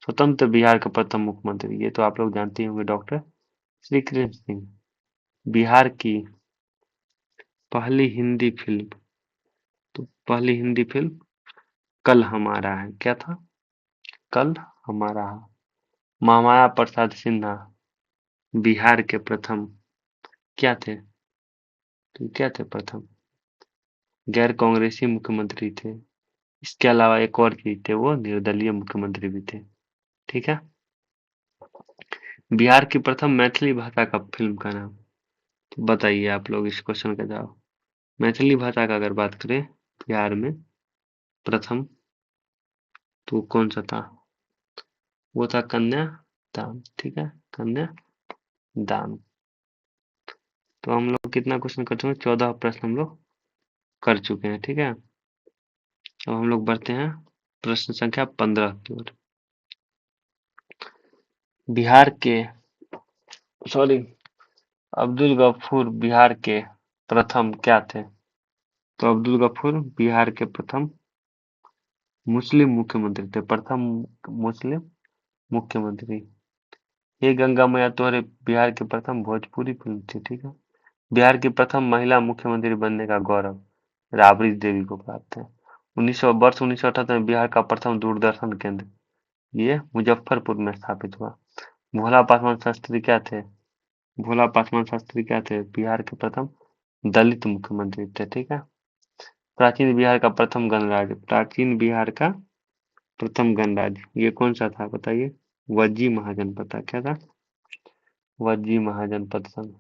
स्वतंत्र बिहार के प्रथम मुख्यमंत्री, ये तो आप लोग जानते होंगे, डॉक्टर श्री कृष्ण सिंह। बिहार की पहली हिंदी फिल्म, तो पहली हिंदी फिल्म कल हमारा है, क्या था, कल हमारा है। महामाया प्रसाद सिन्हा बिहार के प्रथम क्या थे, तो क्या थे प्रथम, गैर कांग्रेसी मुख्यमंत्री थे। इसके अलावा एक और चीज थे, वो निर्दलीय मुख्यमंत्री भी थे, ठीक है। बिहार की प्रथम मैथिली भाषा का फिल्म का नाम, तो बताइए आप लोग इस क्वेश्चन का जवाब। मैथिली भाषा का अगर बात करें बिहार में प्रथम, तो कौन सा था, वो था कन्या दान, ठीक है, कन्या दान। तो हम लोग कितना क्वेश्चन कर चुके हैं, 14 प्रश्न हम लोग कर चुके हैं, ठीक है। अब हम लोग बढ़ते हैं प्रश्न संख्या 15 की ओर। बिहार के, सॉरी, अब्दुल गफूर बिहार के प्रथम क्या थे, तो अब्दुल गफूर बिहार के प्रथम मुस्लिम मुख्यमंत्री थे, प्रथम मुस्लिम मुख्यमंत्री। ये गंगा मैया तोरे बिहार की प्रथम भोजपुरी फिल्म थी, ठीक है। बिहार की प्रथम महिला मुख्यमंत्री बनने का गौरव राबड़ी देवी को प्राप्त है। 1978 में बिहार का प्रथम दूरदर्शन केंद्र ये मुजफ्फरपुर में स्थापित हुआ। भोला पासवान शास्त्री क्या थे, भोला पासवान शास्त्री क्या थे, बिहार के प्रथम दलित मुख्यमंत्री थे, ठीक है। प्राचीन बिहार का प्रथम गणराज्य, प्राचीन बिहार का प्रथम गणराज्य ये कौन सा था बताइए, वज्जी महाजनपद था, क्या था, वज्जी महाजनपद संघ।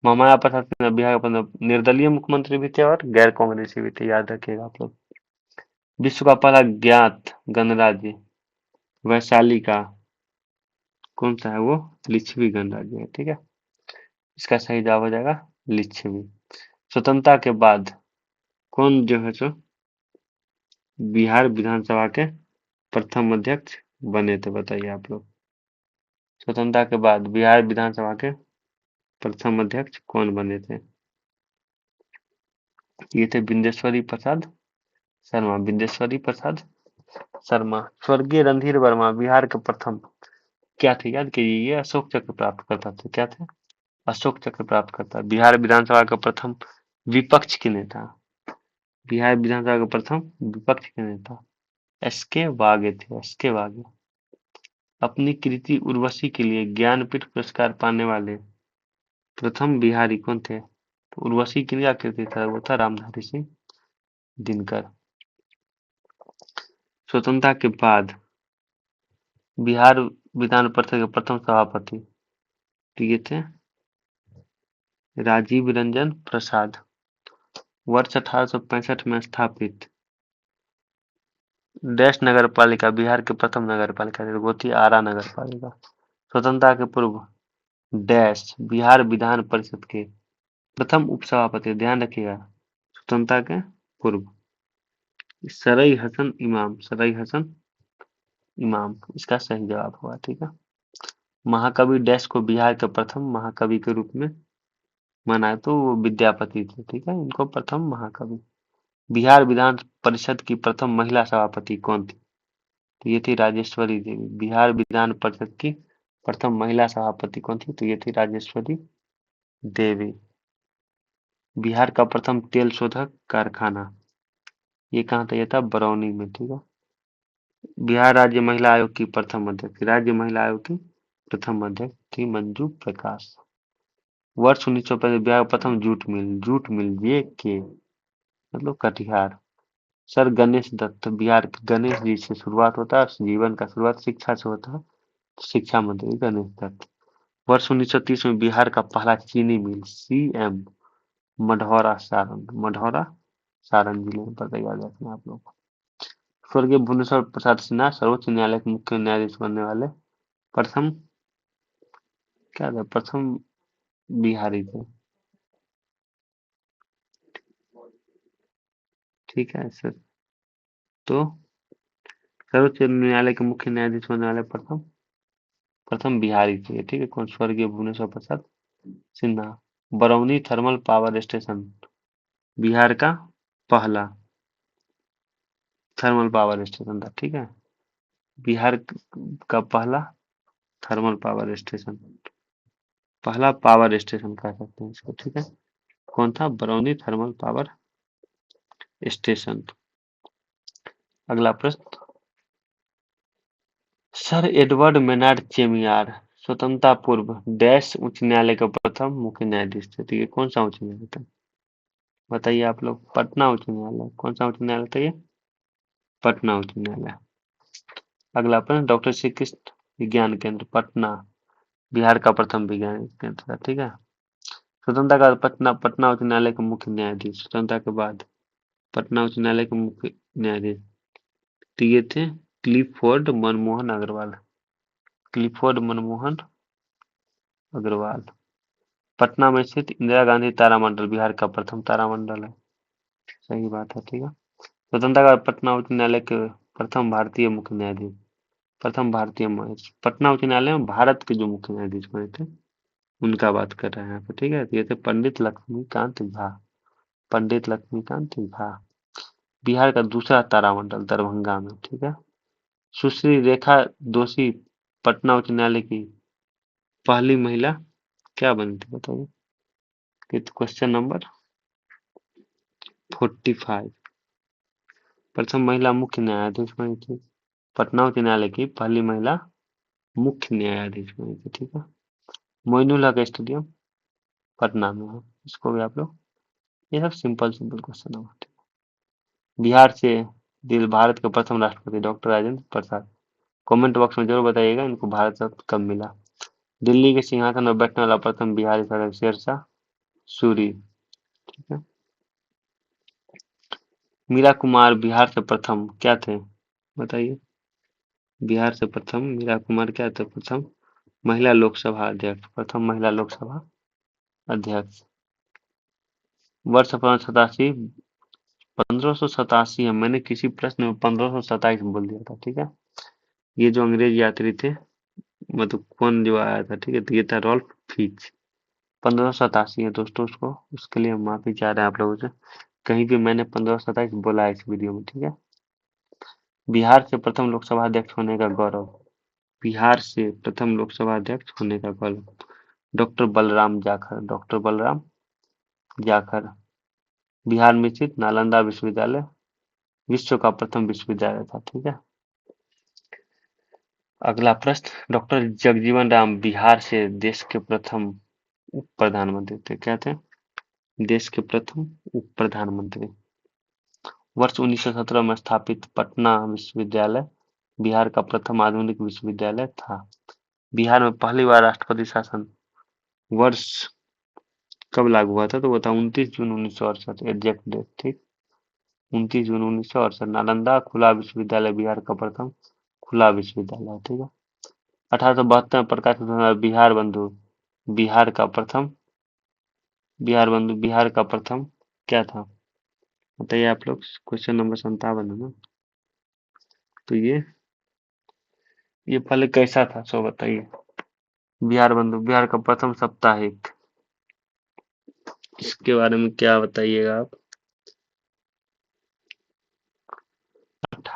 महामाया प्रसाद सिन्हा बिहार का प्रथम निर्दलीय मुख्यमंत्री भी थे और गैर कांग्रेसी भी थे, याद रखिएगा आप लोग। विश्व का पहला ज्ञात गणराज्य वैशाली का कौन सा है, वो लिच्छवी गणराज्य है, ठीक है। इसका सही जवाब हो जाएगा लिच्छवी। स्वतंत्रता के बाद कौन जो है सो बिहार विधानसभा के प्रथम अध्यक्ष बने थे बताइए आप लोग। स्वतंत्रता के बाद बिहार विधानसभा के प्रथम अध्यक्ष कौन बने थे, ये थे बिंदेश्वरी प्रसाद शर्मा, बिंदेश्वरी प्रसाद शर्मा। स्वर्गीय रणधीर वर्मा बिहार के प्रथम क्या थे, याद कीजिए, ये अशोक चक्र प्राप्त करता थे, क्या थे, अशोक चक्र प्राप्त करता। बिहार विधानसभा का प्रथम विपक्ष के नेता, बिहार विधानसभा का प्रथम विपक्ष के नेता एस के वागे थे, एस के वागे। अपनी कृति उर्वशी के लिए ज्ञानपीठ पुरस्कार पाने वाले प्रथम बिहारी कौन थे, तो उर्वशी की क्या कृति था, वो था रामधारी सिंह दिनकर। स्वतंत्रता के बाद बिहार विधान परिषद के प्रथम सभापति तो ये थे राजीव रंजन प्रसाद। वर्ष 1865 में स्थापित डैश नगर पालिका बिहार की प्रथम नगर पालिका थी, वो थी आरा नगर पालिका। स्वतंत्रता के पूर्व डैश बिहार विधान परिषद के प्रथम उपसभापति, ध्यान रखिएगा, स्वतंत्रता के पूर्व सरई हसन इमाम, सरई हसन इमाम इसका सही जवाब हुआ, ठीक है। महाकवि डैश को बिहार के प्रथम महाकवि के रूप में माना है, तो वो विद्यापति थे, ठीक है, इनको प्रथम महाकवि। बिहार विधान परिषद की प्रथम महिला सभापति कौन थी, तो ये थी राजेश्वरी देवी। बिहार विधान परिषद की प्रथम महिला सभापति कौन थी, तो ये थी राजेश्वरी देवी। बिहार का प्रथम तेल शोधक कारखाना ये कहाँ था, ये था बरौनी में, ठीक है। बिहार राज्य महिला आयोग की प्रथम अध्यक्ष, राज्य महिला आयोग की प्रथम अध्यक्ष थी मंजू प्रकाश। वर्ष 1935 बिहार का प्रथम जूट मिल ये के मतलब कटिहार। सर गणेश दत्त बिहार के गणेश जी से शुरुआत होता है, जीवन का शुरुआत शिक्षा से होता है, तो शिक्षा मंत्री गणेश दत्त। वर्ष 1930 में बिहार का पहला चीनी मिल सीएम मढ़ौरा सारण जिले में पता याद रखना आप लोग। स्वर्गीय भुवनेश्वर प्रसाद सिन्हा सर्वोच्च न्यायालय के मुख्य न्यायाधीश बनने वाले प्रथम क्या था, प्रथम बिहारी थे। ठीक है सर। तो सर्वोच्च न्यायालय के मुख्य न्यायाधीश बनने वाले प्रथम प्रथम बिहारी थे। ठीक है, कौन? स्वर्गीय Bhuvneshwar Prasad Sinha. Barauni thermal power station Bihar का पहला थर्मल पावर स्टेशन था। ठीक है, बिहार का पहला थर्मल पावर स्टेशन, पहला पावर स्टेशन कह सकते हैं इसको। ठीक है, कौन था? Barauni thermal power station. अगला प्रश्न, सर एडवर्ड मेनार्ड चेमियार स्वतंत्रता पूर्व डैश उच्च न्यायालय के प्रथम मुख्य न्यायाधीश थे। ठीक है, कौन सा उच्च न्यायालय था? बताइए आप लोग। पटना उच्च न्यायालय। कौन सा उच्च न्यायालय था ये? पटना उच्च न्यायालय। अगला प्रश्न, डॉक्टर श्री कृष्ण विज्ञान केंद्र पटना बिहार का प्रथम विज्ञान केंद्र था। ठीक है, स्वतंत्रता के बाद पटना पटना उच्च न्यायालय के मुख्य न्यायाधीश, स्वतंत्रता के बाद पटना उच्च न्यायालय के मुख्य न्यायाधीश तो ये थे क्लिफोर्ड मनमोहन अग्रवाल। क्लिफोर्ड मनमोहन अग्रवाल। पटना में स्थित इंदिरा गांधी तारामंडल बिहार का प्रथम तारामंडल है। सही बात है। ठीक है, स्वतंत्रता के बाद पटना उच्च न्यायालय के प्रथम भारतीय मुख्य न्यायाधीश, प्रथम भारतीय पटना उच्च न्यायालय में भारत के जो मुख्य न्यायाधीश बने थे उनका बात कर रहे हैं यहाँ पे। ठीक है, तो ये थे पंडित लक्ष्मीकांत झा। पंडित लक्ष्मीकांत झा। बिहार का दूसरा तारामंडल दरभंगा में। ठीक है, सुश्री रेखा दोषी पटना उच्च न्यायालय की पहली महिला क्या बनी थी बताइए? Question number 45। प्रथम महिला मुख्य न्यायाधीश बनी थी, पटना उच्च न्यायालय की पहली महिला मुख्य न्यायाधीश बनी थी। ठीक है, मोइनुल हक स्टेडियम पटना में है। इसको भी आप लोग, ये सब सिंपल सिंपल क्वेश्चन है। बिहार से दिल भारत के प्रथम राष्ट्रपति doctor Rajendra Prasad. Comment box में जरूर बताइएगा इनको भारत रत्न कब मिला। दिल्ली के सिंहासन पर बैठने वाला प्रथम बिहारी था शेरशाह सूरी। ठीक है, मीरा कुमार बिहार से प्रथम क्या थे बताइए? बिहार से प्रथम मीरा कुमार क्या थे? प्रथम महिला लोकसभा अध्यक्ष, प्रथम महिला लोकसभा अध्यक्ष। वर्ष 1587 है। मैंने किसी प्रश्न में 1527 बोल दिया था। ठीक है, ये जो अंग्रेज यात्री थे, मतलब कौन जो आया था, ठीक है, तो ये था रॉल्फ फिच। 1587 है दोस्तों, उसको उसके लिए हम माफी चाह रहे हैं आप लोगों से। कहीं भी मैंने 1527 बोला है इस वीडियो में। ठीक है, बिहार से प्रथम लोकसभा अध्यक्ष होने का गौरव, बिहार से प्रथम लोकसभा अध्यक्ष होने का गौरव डॉक्टर बलराम जाखड़, डॉक्टर बलराम जाखड़। बिहार में स्थित नालंदा विश्वविद्यालय विश्व का प्रथम विश्वविद्यालय था। ठीक है, अगला प्रश्न, डॉक्टर जगजीवन राम बिहार से देश के प्रथम उप प्रधानमंत्री थे। क्या थे? देश के प्रथम उप प्रधानमंत्री। वर्ष 1917 में स्थापित पटना विश्वविद्यालय बिहार का प्रथम आधुनिक विश्वविद्यालय था। बिहार में पहली बार राष्ट्रपति शासन वर्ष कब लागू हुआ था? तो वो था 29 जून 1968, एग्जैक्ट डेट। ठीक, 29 जून 1968। नालंदा खुला विश्वविद्यालय बिहार का प्रथम खुला विश्वविद्यालय। ठीक है, 1872 में प्रकाशित होने वाला बिहार का प्रथम बिहार का प्रथम क्या था बताइए आप लोग? क्वेश्चन नंबर 57 है ना। तो ये पहले कैसा था सो बताइए? बिहार का प्रथम साप्ताहिक, इसके बारे में क्या बताइएगा आप?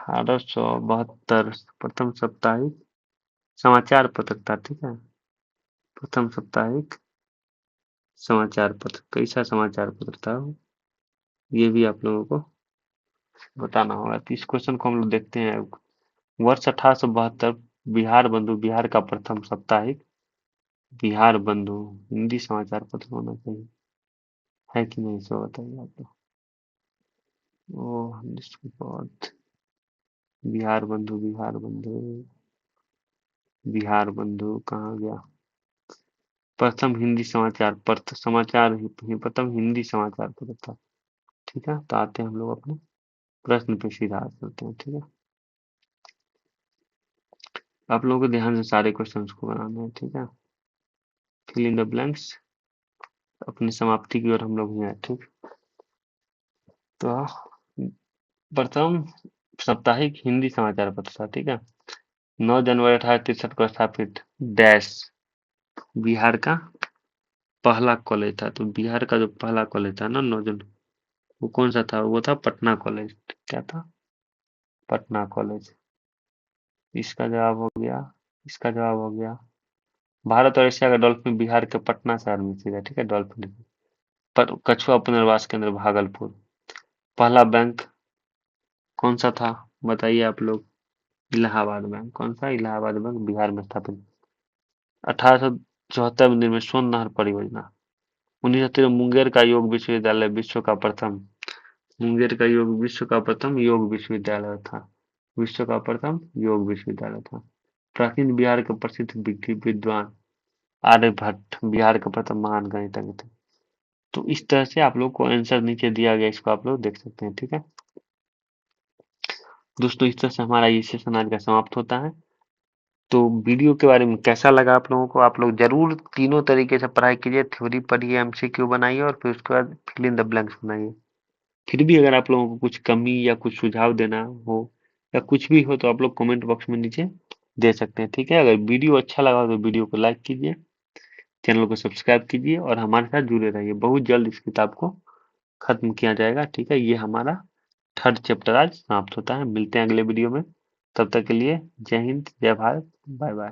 1872 प्रथम साप्ताहिक समाचार पत्र था। ठीक है, प्रथम साप्ताहिक समाचार पत्र कैसा समाचार पत्र था वो? ये भी आप लोगों को बताना होगा। तो इस क्वेश्चन को हम लोग देखते हैं। वर्ष 1872 बिहार बंधु, बिहार का प्रथम साप्ताहिक बिहार बंधु हिंदी समाचार पत्र होना चाहिए, है कि नहीं, सो बताइए आप लोग। ओह जिसकी बहुत, बिहार बंधु, बिहार बंधु, बिहार बंधु कहाँ गया? प्रथम हिंदी समाचार पत्र, समाचार प्रथम हिंदी समाचार पत्र था। ठीक है, तो आते हैं हम लोग अपने प्रश्न पे सीधा आ चलते हैं। ठीक है, आप लोगों को ध्यान से सारे क्वेश्चंस को बनाना है। ठीक है, फिल इन द ब्लैंक्स, अपनी समाप्ति की ओर हम लोग हैं। ठीक, तो प्रथम साप्ताहिक हिंदी समाचार पत्र था। ठीक है, 9 जनवरी 1863 को स्थापित, डैश, बिहार का पहला कॉलेज था। तो बिहार का जो पहला कॉलेज था ना 9 जनवरी, वो कौन सा था? वो था पटना कॉलेज। क्या था? पटना कॉलेज। इसका जवाब हो गया, इसका जवाब हो गया। भारत और एशिया का डॉल्फिन बिहार के पटना शहर में स्थित है। ठीक है, डॉल्फिन पर कछुआ पुनर्वास केंद्र भागलपुर। पहला बैंक कौन सा था, बताइए आप लोग? इलाहाबाद बैंक। कौन सा? इलाहाबाद बैंक बिहार में स्थापित। 1874 में निर्मित सोन नहर परियोजना। 1930 मुंगेर का योग विश्वविद्यालय विश्व का प्रथम, मुंगेर का योग विश्व का प्रथम योग विश्वविद्यालय था। विश्व का प्रथम योग विश्वविद्यालय था। प्राचीन बिहार के प्रसिद्ध विद्वान आर्यभट्ट बिहार के प्रथम महान गणितज्ञ थे। तो इस तरह से आप लोग को आंसर नीचे दिया गया, इसको आप लोग देख सकते हैं। ठीक है दोस्तों, इस तरह से हमारा ये सेशन आज का समाप्त होता है। तो वीडियो के बारे में कैसा लगा आप लोगों को? आप लोग जरूर तीनों तरीके से पढ़ाई कीजिए, थ्योरी पढ़िए, एमसीक्यू बनाइए और फिर उसके बाद फिल इन द ब्लैंक्स बनाइए। फिर भी अगर आप लोगों को कुछ कमी या कुछ सुझाव देना हो या कुछ भी हो तो आप लोग कमेंट बॉक्स में नीचे दे सकते हैं। ठीक है, अगर वीडियो अच्छा लगा तो वीडियो को लाइक कीजिए, चैनल को सब्सक्राइब कीजिए और हमारे साथ जुड़े रहिए। बहुत जल्द इस किताब को खत्म किया जाएगा। ठीक है, ये हमारा थर्ड चैप्टर आज समाप्त होता है। मिलते हैं अगले वीडियो में, तब तक के लिए जय हिंद, जय भारत, बाय बाय।